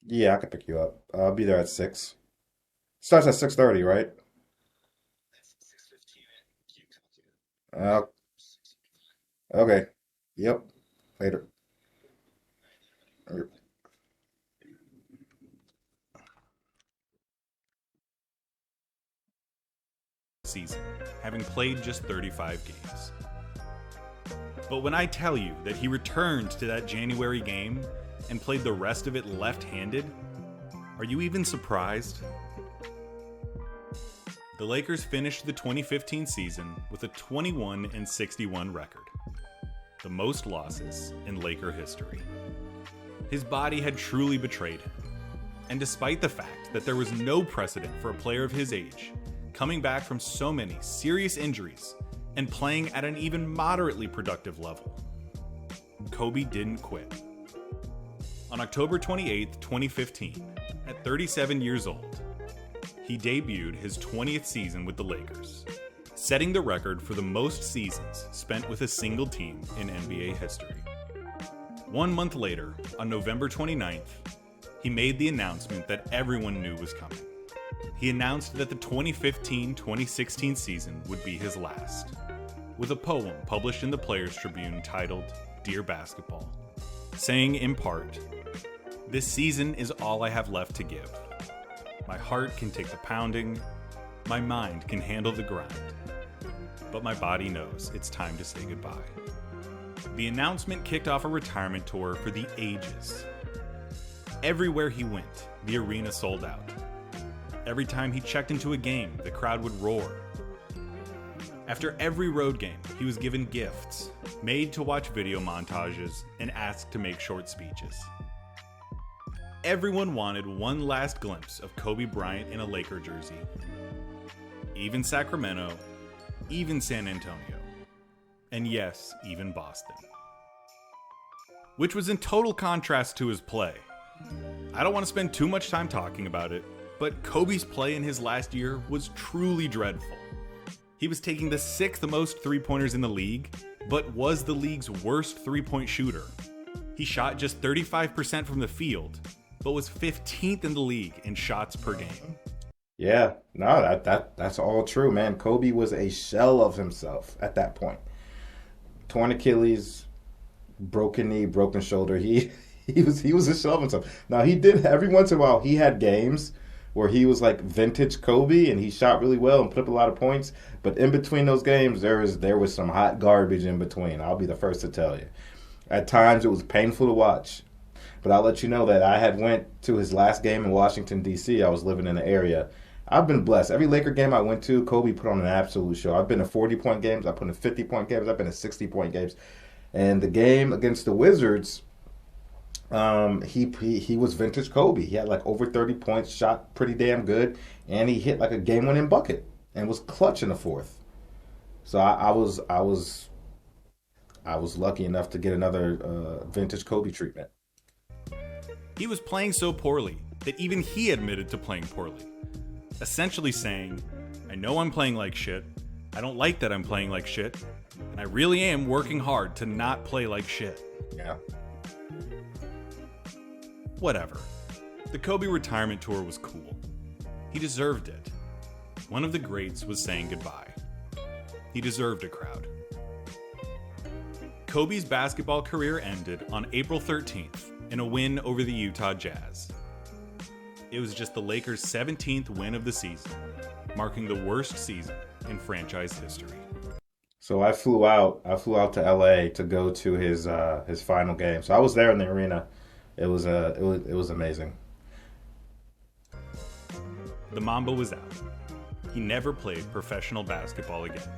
Yeah, I can pick you up. I'll be there at 6. Starts at 6:30, right? Okay. Yep. Later. Season, having played just 35 games. But when I tell you that he returned to that January game and played the rest of it left-handed, are you even surprised? The Lakers finished the 2015 season with a 21-61 record, the most losses in Laker history. His body had truly betrayed him, And despite the fact that there was no precedent for a player of his age coming back from so many serious injuries and playing at an even moderately productive level, Kobe didn't quit. On October 28, 2015, at 37 years old, he debuted his 20th season with the Lakers, setting the record for the most seasons spent with a single team in NBA history. 1 month later, on November 29th, he made the announcement that everyone knew was coming. He announced that the 2015-2016 season would be his last, with a poem published in the Players Tribune titled Dear Basketball, saying in part, "This season is all I have left to give. My heart can take the pounding, my mind can handle the grind, but my body knows it's time to say goodbye." The announcement kicked off a retirement tour for the ages. Everywhere he went, the arena sold out. Every time he checked into a game, the crowd would roar. After every road game, he was given gifts, made to watch video montages, and asked to make short speeches. Everyone wanted one last glimpse of Kobe Bryant in a Laker jersey. Even Sacramento, even San Antonio, and yes, even Boston. Which was in total contrast to his play. I don't want to spend too much time talking about it, but Kobe's play in his last year was truly dreadful. He was taking the 6th most three-pointers in the league, but was the league's worst three-point shooter. He shot just 35% from the field, but was 15th in the league in shots per game. Yeah, no, that's all true, man. Kobe was a shell of himself at that point. Torn Achilles, broken knee, broken shoulder. He was a shell of himself. Now, he did, every once in a while, he had games where he was like vintage Kobe and he shot really well and put up a lot of points. But in between those games, there was some hot garbage in between. I'll be the first to tell you. At times, it was painful to watch. But I'll let you know that I had went to his last game in Washington, D.C. I was living in the area. I've been blessed. Every Laker game I went to, Kobe put on an absolute show. I've been to 40-point games. I've been to 50-point games. I've been to 60-point games. And the game against the Wizards, he was vintage Kobe. He had like over 30 points, shot pretty damn good, and he hit like a game-winning bucket and was clutch in the fourth. So I was lucky enough to get another vintage Kobe treatment. He was playing so poorly that even he admitted to playing poorly, essentially saying, "I know I'm playing like shit, I don't like that I'm playing like shit, and I really am working hard to not play like shit." Yeah. Whatever. The Kobe retirement tour was cool. He deserved it. One of the greats was saying goodbye. He deserved a crowd. Kobe's basketball career ended on April 13th in a win over the Utah Jazz. It was just the Lakers' 17th win of the season, marking the worst season in franchise history. So I flew out to LA to go to his final game. So I was there in the arena. It was amazing. The Mamba was out. He never played professional basketball again.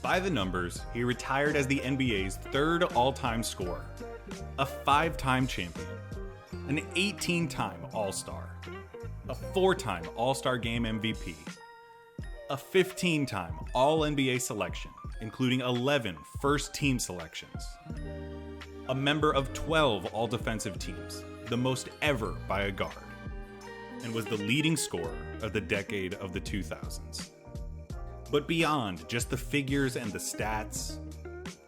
By the numbers, he retired as the NBA's 3rd all-time scorer, a 5-time champion, an 18-time All-Star, a 4-time All-Star Game MVP, a 15-time All-NBA selection, including 11 first-team selections, a member of 12 All-Defensive teams, the most ever by a guard, and was the leading scorer of the decade of the 2000s. But beyond just the figures and the stats,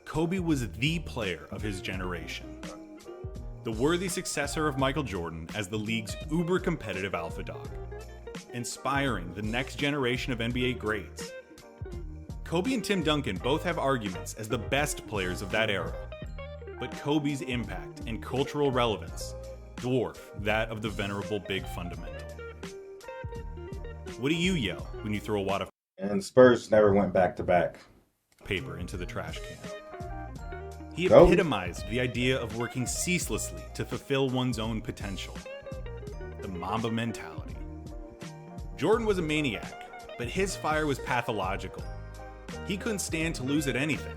Kobe was the player of his generation. The worthy successor of Michael Jordan as the league's uber-competitive alpha dog, inspiring the next generation of NBA greats. Kobe and Tim Duncan both have arguments as the best players of that era, but Kobe's impact and cultural relevance dwarf that of the venerable Big Fundamental. What do you yell when you throw a wad of And Spurs never went back-to-back. paper into the trash can? He epitomized the idea of working ceaselessly to fulfill one's own potential. The Mamba mentality. Jordan was a maniac, but his fire was pathological. He couldn't stand to lose at anything.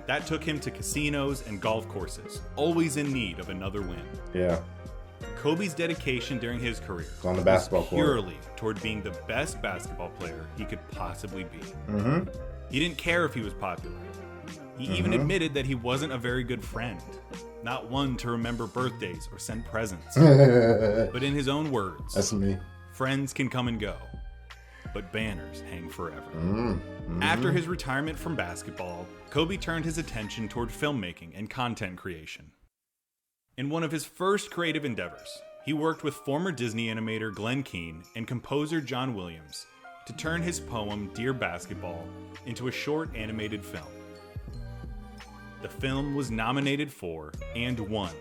That took him to casinos and golf courses, always in need of another win. Yeah. Kobe's dedication during his career on the basketball was court. purely toward being the best basketball player he could possibly be. Mm-hmm. He didn't care if he was popular. He even admitted that he wasn't a very good friend, not one to remember birthdays or send presents. But in his own words, That's me. friends can come and go, but banners hang forever. After his retirement from basketball, Kobe turned his attention toward filmmaking and content creation. In one of his first creative endeavors, he worked with former Disney animator Glenn Keane and composer John Williams to turn his poem Dear Basketball into a short animated film. The film was nominated for and won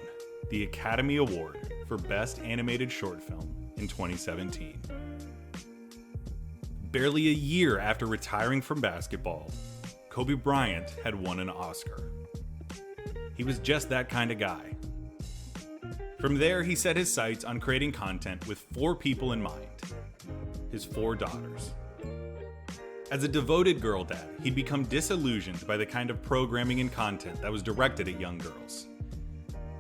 the Academy Award for Best Animated Short Film in 2017. Barely a year after retiring from basketball, Kobe Bryant had won an Oscar. He was just that kind of guy. From there, he set his sights on creating content with 4 people in mind: his 4 daughters. As a devoted girl dad, he'd become disillusioned by the kind of programming and content that was directed at young girls.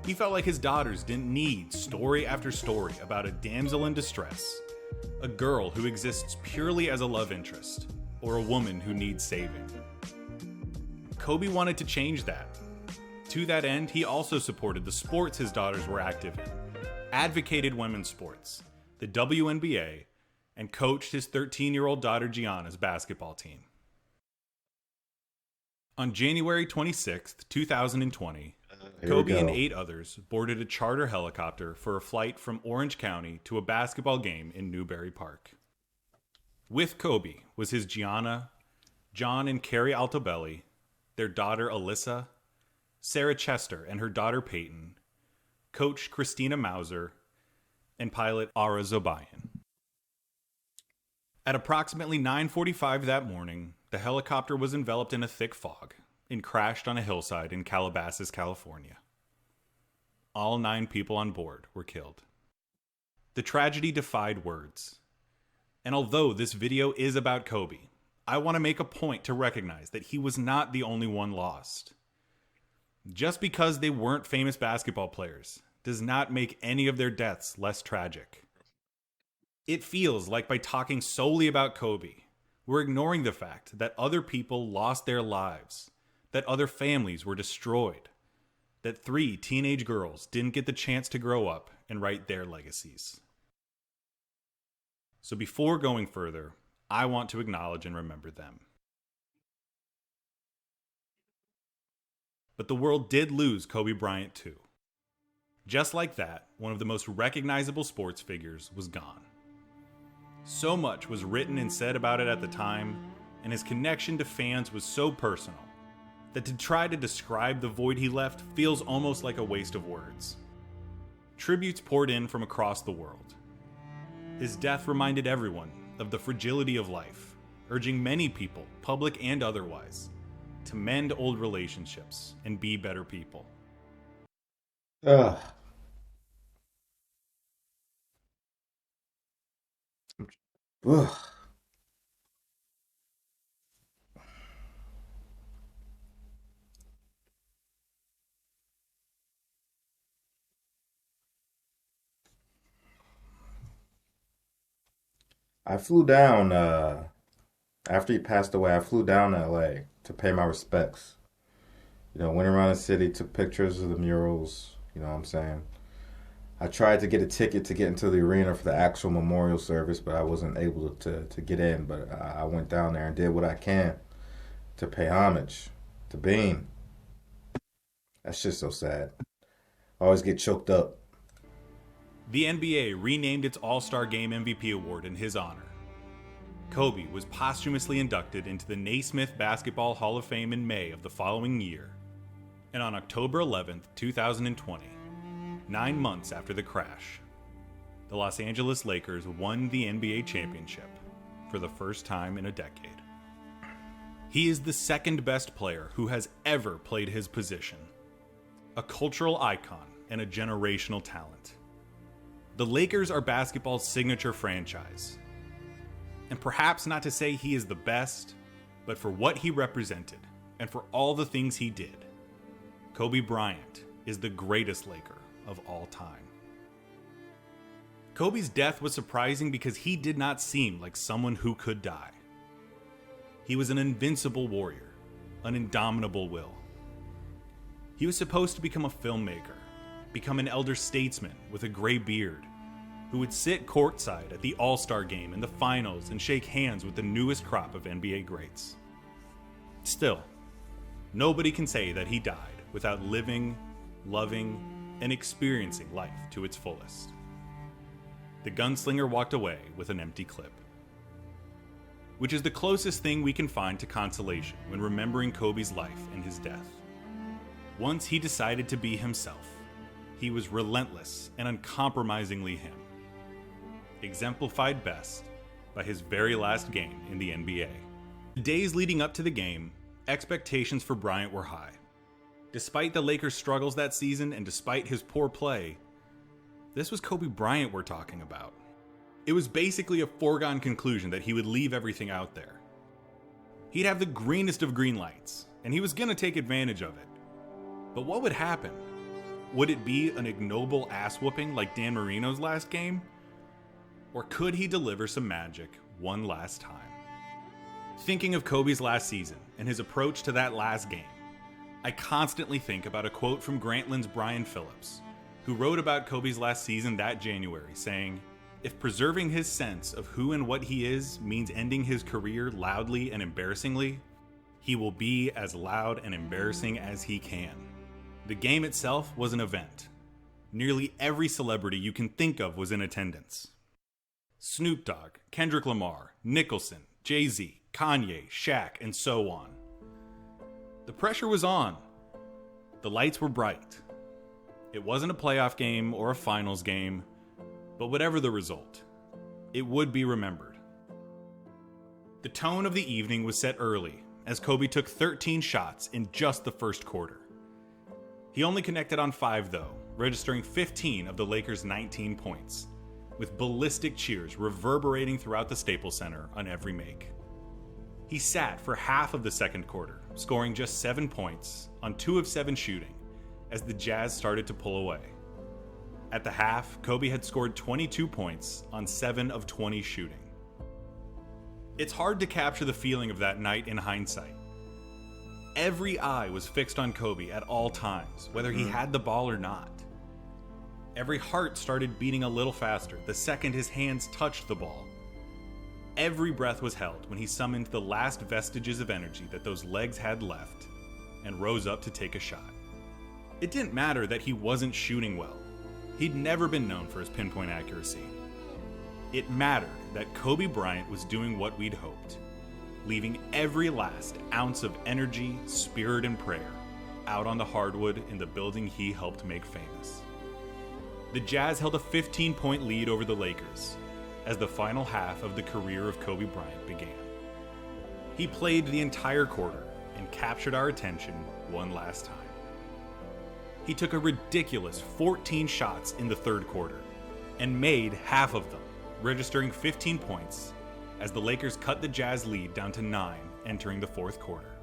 He felt like his daughters didn't need story after story about a damsel in distress, a girl who exists purely as a love interest, or a woman who needs saving. Kobe wanted to change that. To that end, he also supported the sports his daughters were active in, advocated women's sports, the WNBA, and coached his 13-year-old daughter Gianna's basketball team. On January 26, 2020, Kobe and 8 others boarded a charter helicopter for a flight from Orange County to a basketball game in Newbury Park. With Kobe was his Gianna, John and Carrie Altobelli, their daughter Alyssa, Sarah Chester and her daughter Peyton, coach Christina Mauser, and pilot Ara Zobayan. At approximately 9:45 that morning, the helicopter was enveloped in a thick fog and crashed on a hillside in Calabasas, California. All 9 people on board were killed. The tragedy defied words. And although this video is about Kobe, I want to make a point to recognize that he was not the only one lost. Just because they weren't famous basketball players does not make any of their deaths less tragic. It feels like by talking solely about Kobe, we're ignoring the fact that other people lost their lives, that other families were destroyed, that 3 teenage girls didn't get the chance to grow up and write their legacies. So before going further, I want to acknowledge and remember them. But the world did lose Kobe Bryant too. Just like that, one of the most recognizable sports figures was gone. So much was written and said about it at the time, and his connection to fans was so personal that to try to describe the void he left feels almost like a waste of words. Tributes poured in from across the world. His death reminded everyone of the fragility of life, urging many people, public and otherwise, to mend old relationships and be better people. Ugh. Ugh. I flew down after he passed away. I flew down to LA to pay my respects. You know, went around the city, took pictures of the murals. You know what I'm saying? I tried to get a ticket to get into the arena for the actual memorial service, but I wasn't able to get in. But I went down there and did what I can to pay homage to Bean. That's just so sad. I always get choked up. The NBA renamed its All-Star Game MVP award in his honor. Kobe was posthumously inducted into the Naismith Basketball Hall of Fame in May of the following year. And on October 11, 2020, 9 months after the crash, the Los Angeles Lakers won the NBA championship for the first time in a decade. He is the second best player who has ever played his position, a cultural icon and a generational talent. The Lakers are basketball's signature franchise. And perhaps not to say he is the best, but for what he represented and for all the things he did, Kobe Bryant is the greatest Laker of all time. Kobe's death was surprising because he did not seem like someone who could die. He was an invincible warrior, an indomitable will. He was supposed to become a filmmaker, become an elder statesman with a gray beard, who would sit courtside at the All-Star game in the finals and shake hands with the newest crop of NBA greats. Still, nobody can say that he died without living, loving, and experiencing life to its fullest. The gunslinger walked away with an empty clip, which is the closest thing we can find to consolation when remembering Kobe's life and his death. Once he decided to be himself, he was relentless and uncompromisingly him, exemplified best by his very last game in the NBA. The days leading up to the game, expectations for Bryant were high. Despite the Lakers' struggles that season and despite his poor play, this was Kobe Bryant we're talking about. It was basically a foregone conclusion that he would leave everything out there. He'd have the greenest of green lights, and he was gonna take advantage of it. But what would happen? Would it be an ignoble ass-whooping like Dan Marino's last game? Or could he deliver some magic one last time? Thinking of Kobe's last season and his approach to that last game, I constantly think about a quote from Grantland's Brian Phillips, who wrote about Kobe's last season that January, saying, "If preserving his sense of who and what he is means ending his career loudly and embarrassingly, he will be as loud and embarrassing as he can." The game itself was an event. Nearly every celebrity you can think of was in attendance. Snoop Dogg, Kendrick Lamar, Nicholson, Jay-Z, Kanye, Shaq, and so on. The pressure was on. The lights were bright. It wasn't a playoff game or a finals game, but whatever the result, it would be remembered. The tone of the evening was set early, as Kobe took 13 shots in just the first quarter. He only connected on 5 though, registering 15 of the Lakers' 19 points, with ballistic cheers reverberating throughout the Staples Center on every make. He sat for half of the second quarter, scoring just 7 points on 2 of 7 shooting, as the Jazz started to pull away. At the half, Kobe had scored 22 points on 7 of 20 shooting. It's hard to capture the feeling of that night in hindsight. Every eye was fixed on Kobe at all times, whether he had the ball or not. Every heart started beating a little faster the second his hands touched the ball. Every breath was held when he summoned the last vestiges of energy that those legs had left and rose up to take a shot. It didn't matter that he wasn't shooting well. He'd never been known for his pinpoint accuracy. It mattered that Kobe Bryant was doing what we'd hoped, leaving every last ounce of energy, spirit, and prayer out on the hardwood in the building he helped make famous. The Jazz held a 15-point lead over the Lakers as the final half of the career of Kobe Bryant began. He played the entire quarter and captured our attention one last time. He took a ridiculous 14 shots in the third quarter and made half of them, registering 15 points as the Lakers cut the Jazz lead down to 9 entering the fourth quarter.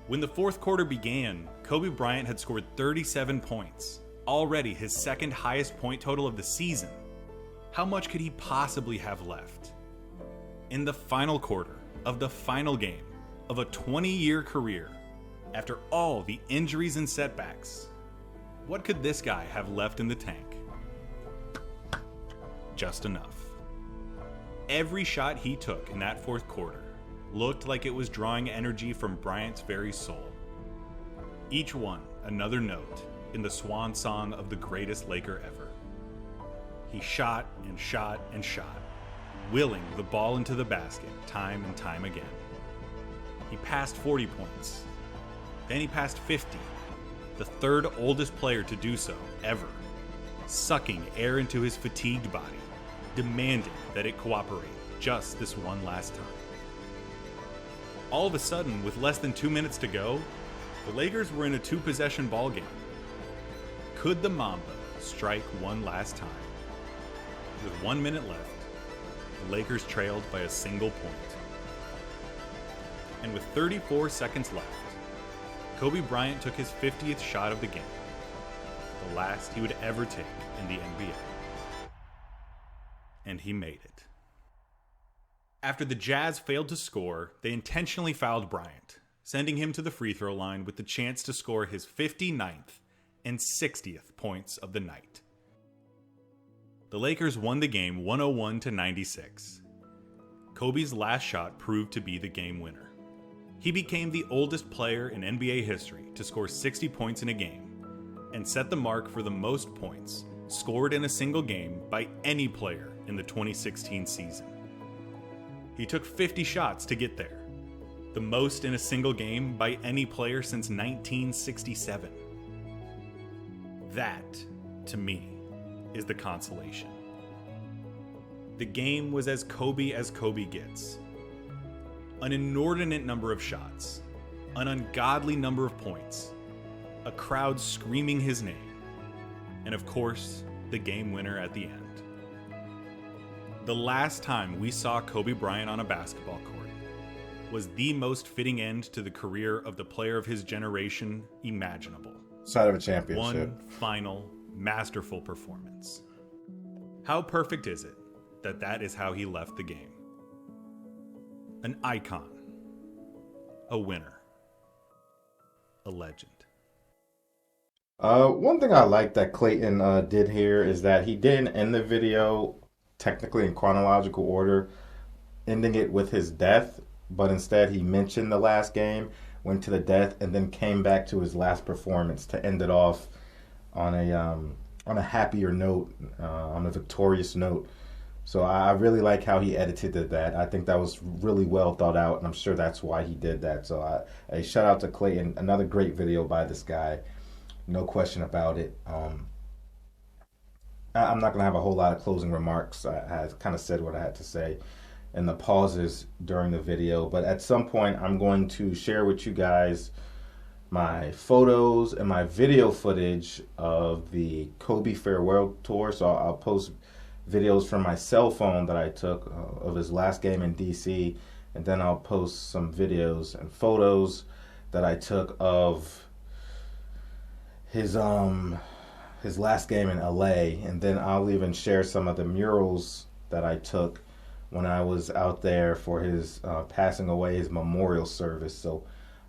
When the fourth quarter began, Kobe Bryant had scored 37 points, already his second highest point total of the season. How much could he possibly have left? In the final quarter of the final game of a 20-year career, after all the injuries and setbacks, what could this guy have left in the tank? Just enough. Every shot he took in that fourth quarter looked like it was drawing energy from Bryant's very soul. Each one another note in the swan song of the greatest Laker ever. He shot and shot and shot, willing the ball into the basket time and time again. He passed 40 points. Then he passed 50, the third oldest player to do so ever, sucking air into his fatigued body, demanding that it cooperate just this one last time. All of a sudden, with less than 2 minutes to go, the Lakers were in a 2-possession ball game. Could the Mamba strike one last time? With 1 minute left, the Lakers trailed by a single point. And with 34 seconds left, Kobe Bryant took his 50th shot of the game, the last he would ever take in the NBA. And he made it. After the Jazz failed to score, they intentionally fouled Bryant, sending him to the free throw line with the chance to score his 59th and 60th points of the night. The Lakers won the game 101-96. Kobe's last shot proved to be the game winner. He became the oldest player in NBA history to score 60 points in a game and set the mark for the most points scored in a single game by any player in the 2016 season. He took 50 shots to get there, the most in a single game by any player since 1967. That, to me, is the consolation. The game was as Kobe gets. An inordinate number of shots, an ungodly number of points, a crowd screaming his name, and of course, the game winner at the end. The last time we saw Kobe Bryant on a basketball court was the most fitting end to the career of the player of his generation imaginable. Side of a championship. One final, masterful performance. How perfect is it that that is how he left the game? An icon, a winner, a legend. One thing I like that Clayton did here is that he didn't end the video technically in chronological order, ending it with his death, but instead he mentioned the last game, went to the death, and then came back to his last performance to end it off on a happier note, on a victorious note. So I really like how he edited that. I think that was really well thought out, and I'm sure that's why he did that. So a shout out to Clayton. Another great video by this guy. No question about it. I'm not going to have a whole lot of closing remarks. I kind of said what I had to say in the pauses during the video. But at some point, I'm going to share with you guys my photos and my video footage of the Kobe farewell tour. So I'll post videos from my cell phone that I took of his last game in DC. And then I'll post some videos and photos that I took of his last game in LA, and then I'll even share some of the murals that I took when I was out there for his passing away, his memorial service. So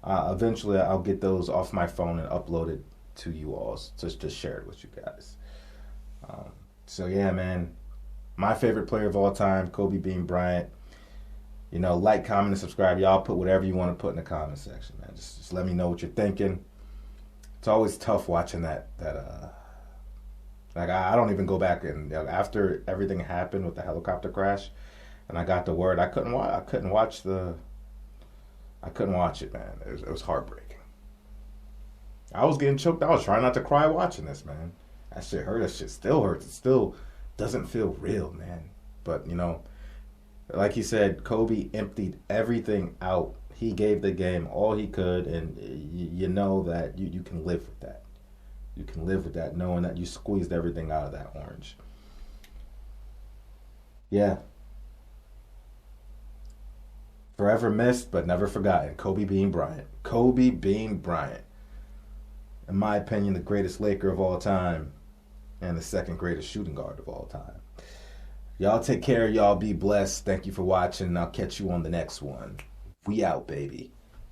eventually I'll get those off my phone and upload it to you all, just to share it with you guys. So yeah, man, my favorite player of all time, Kobe Bean Bryant. You know, like, comment, and subscribe. Y'all put whatever you want to put in the comment section, man. Just let me know what you're thinking. It's always tough watching that like I don't even go back and after everything happened with the helicopter crash, and I got the word, I couldn't watch it, man. It was heartbreaking. I was getting choked. I was trying not to cry watching this, man. That shit hurt. That shit still hurts. It still doesn't feel real, man. But you know, like he said, Kobe emptied everything out. He gave the game all he could, and you know that you can live with that. You can live with that, knowing that you squeezed everything out of that orange. Yeah. Forever missed, but never forgotten. Kobe Bean Bryant. Kobe Bean Bryant. In my opinion, the greatest Laker of all time, and the second greatest shooting guard of all time. Y'all take care. Y'all be blessed. Thank you for watching. I'll catch you on the next one. We out, baby.